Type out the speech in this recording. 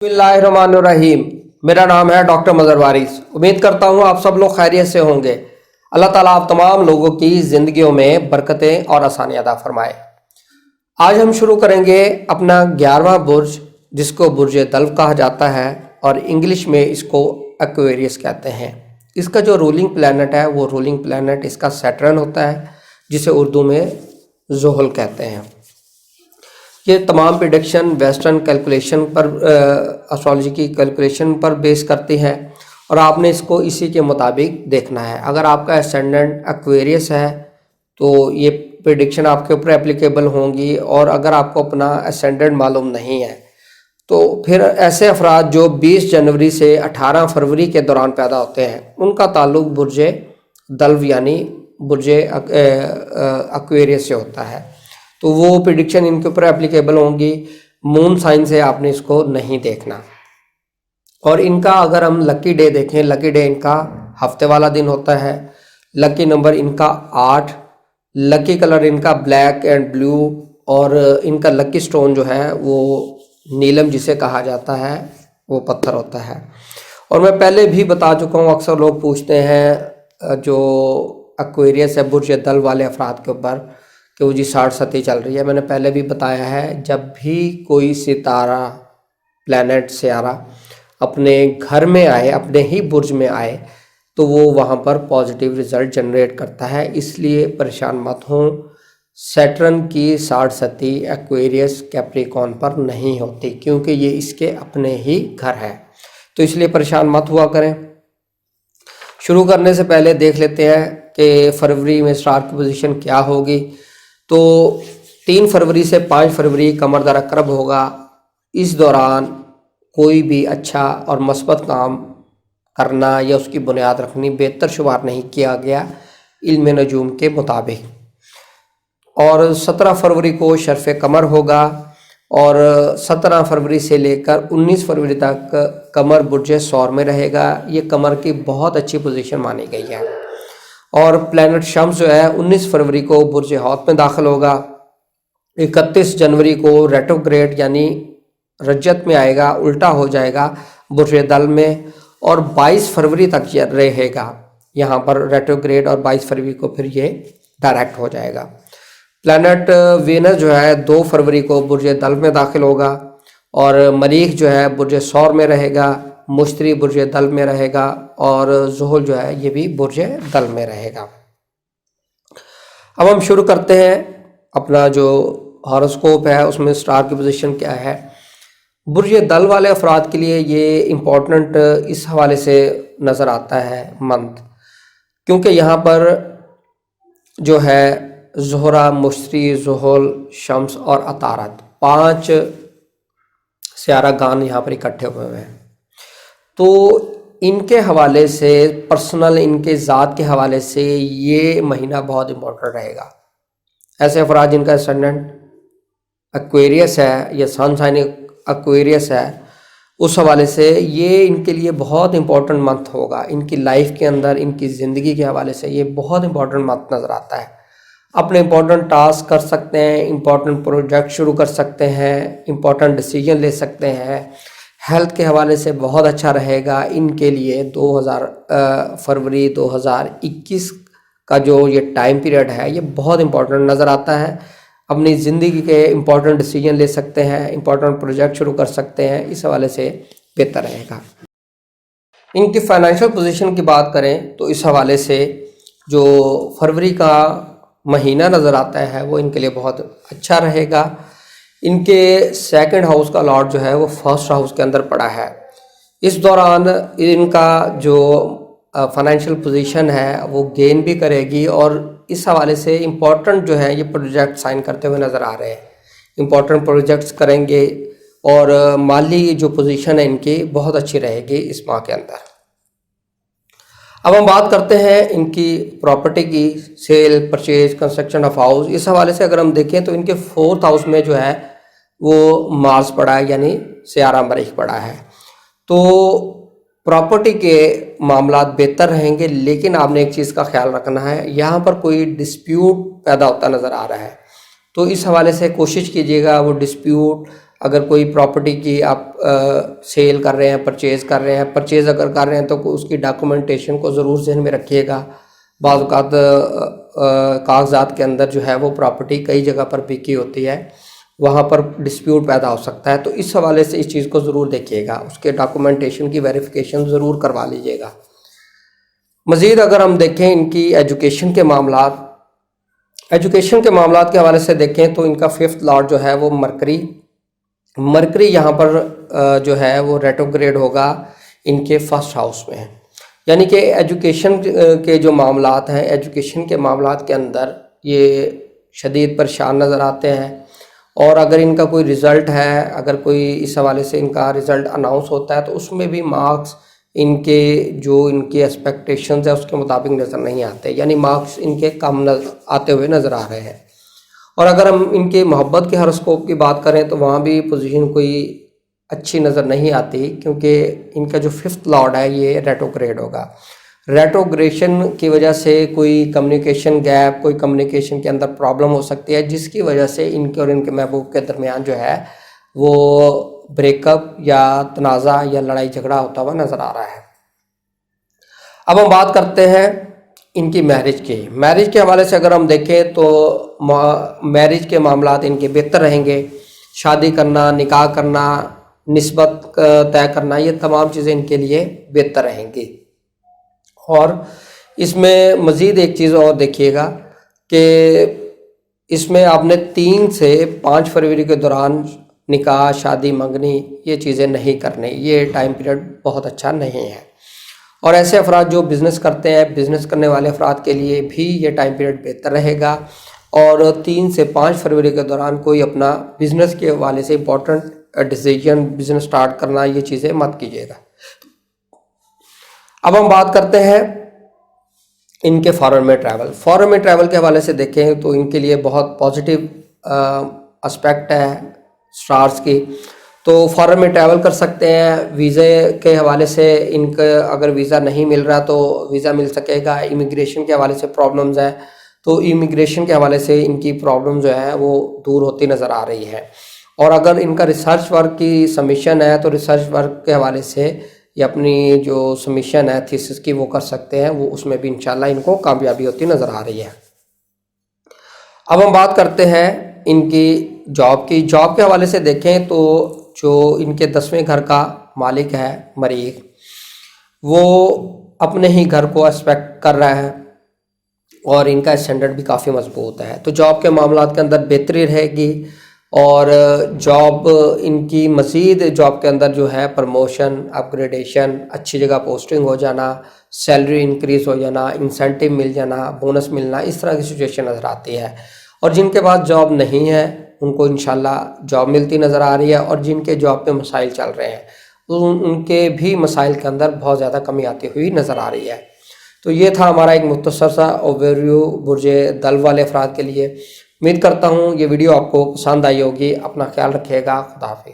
बिस्मिल्लाहिर्रहमानिर्रहीम। मेरा नाम है डॉक्टर मज़हर वारिस। उम्मीद करता हूँ आप सब लोग खैरियत से होंगे। अल्लाह ताला आप तमाम लोगों की ज़िंदगियों में बरकतें और आसानियाँ अता फरमाए। आज हम शुरू करेंगे अपना 11वां बुर्ज, जिसको बुर्ज दल्व कहा जाता है और इंग्लिश में इसको एक्वेरियस कहते हैं। इसका जो रूलिंग प्लैनेट है वो रूलिंग प्लैनेट इसका सैटर्न होता है, जिसे उर्दू में ज़ोहल कहते हैं। ये तमाम प्रिडिक्शन वेस्टर्न कैलकुलेशन पर एस्ट्रोलॉजी की कैलकुलेशन पर बेस करती है और आपने इसको इसी के मुताबिक देखना है। अगर आपका एसेंडेंट एक्वेरियस है तो ये प्रिडिक्शन आपके ऊपर एप्लीकेबल होंगी, और अगर आपको अपना एसेंडेंट मालूम नहीं है तो फिर ऐसे अफराद जो 20 जनवरी से 18 फरवरी के दौरान पैदा होते हैं उनका ताल्लुक बुर्ज दल्व यानी बुर्ज एक्वेरियस से होता है, तो वो प्रिडिक्शन इनके ऊपर एप्लीकेबल होंगी। मून साइन से आपने इसको नहीं देखना। और इनका अगर हम लकी डे देखें, लकी डे इनका हफ्ते वाला दिन होता है। लकी नंबर इनका 8, लकी कलर इनका ब्लैक एंड ब्लू, और इनका लकी स्टोन जो है वो नीलम जिसे कहा जाता है वो पत्थर होता है। और मैं पहले भी बता चुका हूँ, अक्सर लोग पूछते हैं जो एक्वेरियस है बुर्ज दल्व वाले अफराद के ऊपर कि वो जी 60 सती चल रही है। मैंने पहले भी बताया है, जब भी कोई सितारा प्लैनेट सियारा अपने घर में आए, अपने ही बुर्ज में आए, तो वो वहाँ पर पॉजिटिव रिजल्ट जनरेट करता है। इसलिए परेशान मत हों, सैटर्न की 60 सती एक्वेरियस कैप्रिकॉर्न पर नहीं होती, क्योंकि ये इसके अपने ही घर है, तो इसलिए परेशान मत हुआ करें। शुरू करने से पहले देख लेते हैं कि फरवरी में स्टार की पोजीशन क्या होगी। तो 3 फरवरी से 5 फरवरी कमर दर अकरब होगा। इस दौरान कोई भी अच्छा और मस्बत काम करना या उसकी बुनियाद रखनी बेहतर शुमार नहीं किया गया इल्म नजूम के मुताबिक। और 17 फरवरी को शर्फ़ कमर होगा, और 17 फरवरी से लेकर 19 फरवरी तक कमर बुर्ज सौर में रहेगा। ये कमर की बहुत अच्छी पोजीशन मानी गई है। और प्लैनेट शम्स जो है 19 फरवरी को बुर्ज हौत में दाखिल होगा। 31 जनवरी को रेट्रोग्रेड यानी रजत में आएगा, उल्टा हो जाएगा बुर्ज दल्व में, और 22 फरवरी तक ये रहेगा यहाँ पर रेट्रोग्रेड, और 22 फरवरी को फिर ये डायरेक्ट हो जाएगा। प्लैनेट वेनस जो है 2 फरवरी को बुर्ज दल्व में दाखिल होगा, और मरीख जो है बुर्ज सौर में रहेगा, मुश्तरी बुर्ज दल्व में रहेगा, और ज़ुहल जो है ये भी बुर्ज दल्व में रहेगा। अब हम शुरू करते हैं अपना जो हॉरोस्कोप है उसमें स्टार की पोजीशन क्या है। बुर्ज दल्व वाले अफराद के लिए ये इम्पोर्टेंट इस हवाले से नज़र आता है मंथ, क्योंकि यहाँ पर जो है ज़ोहरा, मुश्तरी, ज़ुहल, शम्स और अतारत 5 सियारा गान यहाँ पर इकट्ठे हुए हैं। तो इनके हवाले से, पर्सनल इनके ज़ात के हवाले से ये महीना बहुत इम्पोर्टेंट रहेगा। ऐसे अफराद जिनका एसेंडेंट एक्वेरियस है या सन साइन एक्वेरियस है, उस हवाले से ये इनके लिए बहुत इम्पोर्टेंट मंथ होगा। इनकी लाइफ के अंदर, इनकी ज़िंदगी के हवाले से ये बहुत इम्पोर्टेंट मंथ नज़र आता है। अपने इम्पोर्टेंट टास्क कर सकते हैं, इम्पोर्टेंट प्रोजेक्ट शुरू कर सकते हैं, इम्पोर्टेंट डिसीजन ले सकते हैं। हेल्थ के हवाले से बहुत अच्छा रहेगा इनके लिए। 2000 फरवरी 2021 का जो ये टाइम पीरियड है ये बहुत इम्पोर्टेंट नज़र आता है। अपनी ज़िंदगी के इम्पोर्टेंट डिसीजन ले सकते हैं, इम्पोर्टेंट प्रोजेक्ट शुरू कर सकते हैं, इस हवाले से बेहतर रहेगा। इनकी फाइनेंशियल पोजीशन की बात करें तो इस हवाले से जो फरवरी का महीना नज़र आता है वो इनके लिए बहुत अच्छा रहेगा। इनके सेकंड हाउस का लॉर्ड जो है वो फर्स्ट हाउस के अंदर पड़ा है। इस दौरान इनका जो फाइनेंशियल पोजीशन है वो गेन भी करेगी, और इस हवाले से इम्पोर्टेंट जो है ये प्रोजेक्ट साइन करते हुए नज़र आ रहे हैं। इम्पोर्टेंट प्रोजेक्ट्स करेंगे, और माली जो पोजीशन है इनकी बहुत अच्छी रहेगी इस माह के अंदर। अब हम बात करते हैं इनकी प्रॉपर्टी की, sale, purchase, construction of house. इस हवाले से अगर हम देखें तो इनके 4th हाउस में जो है वो मार्स पड़ा है, यानी सियारा मरीख पड़ा है। तो प्रॉपर्टी के मामलात बेहतर रहेंगे, लेकिन आपने एक चीज़ का ख्याल रखना है, यहाँ पर कोई डिस्प्यूट पैदा होता नज़र आ रहा है, तो इस हवाले से कोशिश कीजिएगा वो डिस्प्यूट اگر کوئی پراپرٹی کی آپ سیل کر رہے ہیں، پرچیز کر رہے ہیں، پرچیز اگر کر رہے ہیں تو اس کی ڈاکومنٹیشن کو ضرور ذہن میں رکھیے گا۔ بعض اوقات کاغذات کے اندر جو ہے وہ پراپرٹی کئی جگہ پر بکی ہوتی ہے، وہاں پر ڈسپیوٹ پیدا ہو سکتا ہے، تو اس حوالے سے اس چیز کو ضرور دیکھیے گا، اس کے ڈاکومنٹیشن کی ویریفیکیشن ضرور کروا لیجیے گا۔ مزید اگر ہم دیکھیں ان کی ایجوکیشن کے معاملات کے حوالے سے دیکھیں تو ان کا 5th لارڈ جو ہے وہ مرکری یہاں پر جو ہے وہ ریٹروگریڈ ہوگا ان کے 1st ہاؤس میں، یعنی کہ ایجوکیشن کے جو معاملات ہیں، ایجوکیشن کے معاملات کے اندر یہ شدید پریشان نظر آتے ہیں، اور اگر ان کا کوئی رزلٹ ہے، اگر کوئی اس حوالے سے ان کا رزلٹ اناؤنس ہوتا ہے تو اس میں بھی مارکس ان کے جو ان کی ایکسپیکٹیشنز ہیں اس کے مطابق نظر نہیں آتے، یعنی مارکس ان کے کم آتے ہوئے نظر آ رہے ہیں۔ اور اگر ہم ان کے محبت کے ہاروسکوپ کی بات کریں تو وہاں بھی پوزیشن کوئی اچھی نظر نہیں آتی، کیونکہ ان کا جو 5th لارڈ ہے یہ ریٹروگریڈ ہوگا۔ ریٹروگریشن کی وجہ سے کوئی کمیونیکیشن گیپ، کوئی کمیونیکیشن کے اندر پرابلم ہو سکتی ہے، جس کی وجہ سے ان کے اور ان کے محبوب کے درمیان جو ہے وہ بریک اپ یا تنازع یا لڑائی جھگڑا ہوتا ہوا نظر آ رہا ہے۔ اب ہم بات کرتے ہیں ان کی میرج کے حوالے سے اگر ہم دیکھیں تو میرج کے معاملات ان کے بہتر رہیں گے، شادی کرنا، نکاح کرنا، نسبت طے کرنا، یہ تمام چیزیں ان کے لیے بہتر رہیں گی۔ اور اس میں مزید ایک چیز اور دیکھیے گا کہ اس میں آپ نے 3 سے 5 فروری کے دوران نکاح، شادی، منگنی یہ چیزیں نہیں کرنی، یہ ٹائم پیریڈ بہت اچھا نہیں ہے۔ اور ایسے افراد جو بزنس کرتے ہیں، بزنس کرنے والے افراد کے لیے بھی یہ ٹائم پیریڈ بہتر رہے گا، اور 3 سے 5 فروری کے دوران کوئی اپنا بزنس کے حوالے سے امپورٹنٹ ڈیسیجن، بزنس سٹارٹ کرنا، یہ چیزیں مت کیجیے گا۔ اب ہم بات کرتے ہیں ان کے فارن میں ٹریول کے حوالے سے دیکھیں تو ان کے لیے بہت پازیٹیو اسپیکٹ ہے سٹارز کی، تو فارن میں ٹریول کر سکتے ہیں۔ ویزے کے حوالے سے ان کا اگر ویزا نہیں مل رہا تو ویزا مل سکے گا۔ امیگریشن کے حوالے سے پرابلمز ہیں تو امیگریشن کے حوالے سے ان کی پرابلم جو ہے وہ دور ہوتی نظر آ رہی ہے۔ اور اگر ان کا ریسرچ ورک کی سبمیشن ہے تو ریسرچ ورک کے حوالے سے یہ اپنی جو سبمیشن ہے تھیسس کی وہ کر سکتے ہیں، وہ اس میں بھی انشاءاللہ ان کو کامیابی ہوتی نظر آ رہی ہے۔ اب ہم بات کرتے ہیں ان کی جاب کے حوالے سے دیکھیں تو جو ان کے 10ویں گھر کا مالک ہے مریخ، وہ اپنے ہی گھر کو اسپیکٹ کر رہا ہے اور ان کا اسٹینڈرڈ بھی کافی مضبوط ہے، تو جاب کے معاملات کے اندر بہتری رہے گی، اور جاب ان کی مزید جاب کے اندر جو ہے پروموشن، اپ گریڈیشن، اچھی جگہ پوسٹنگ ہو جانا، سیلری انکریز ہو جانا، انسینٹیو مل جانا، بونس ملنا، اس طرح کی سچویشن نظر آتی ہے۔ اور جن کے پاس جاب نہیں ہے ان کو انشاءاللہ جاب ملتی نظر آ رہی ہے، اور جن کے جاب پہ مسائل چل رہے ہیں ان کے بھی مسائل کے اندر بہت زیادہ کمی آتی ہوئی نظر آ رہی ہے۔ تو یہ تھا ہمارا ایک مختصر سا اوور ویو برج دلو والے افراد کے لیے۔ امید کرتا ہوں یہ ویڈیو آپ کو پسند آئی ہوگی۔ اپنا خیال رکھیے گا۔ خدا حافظ۔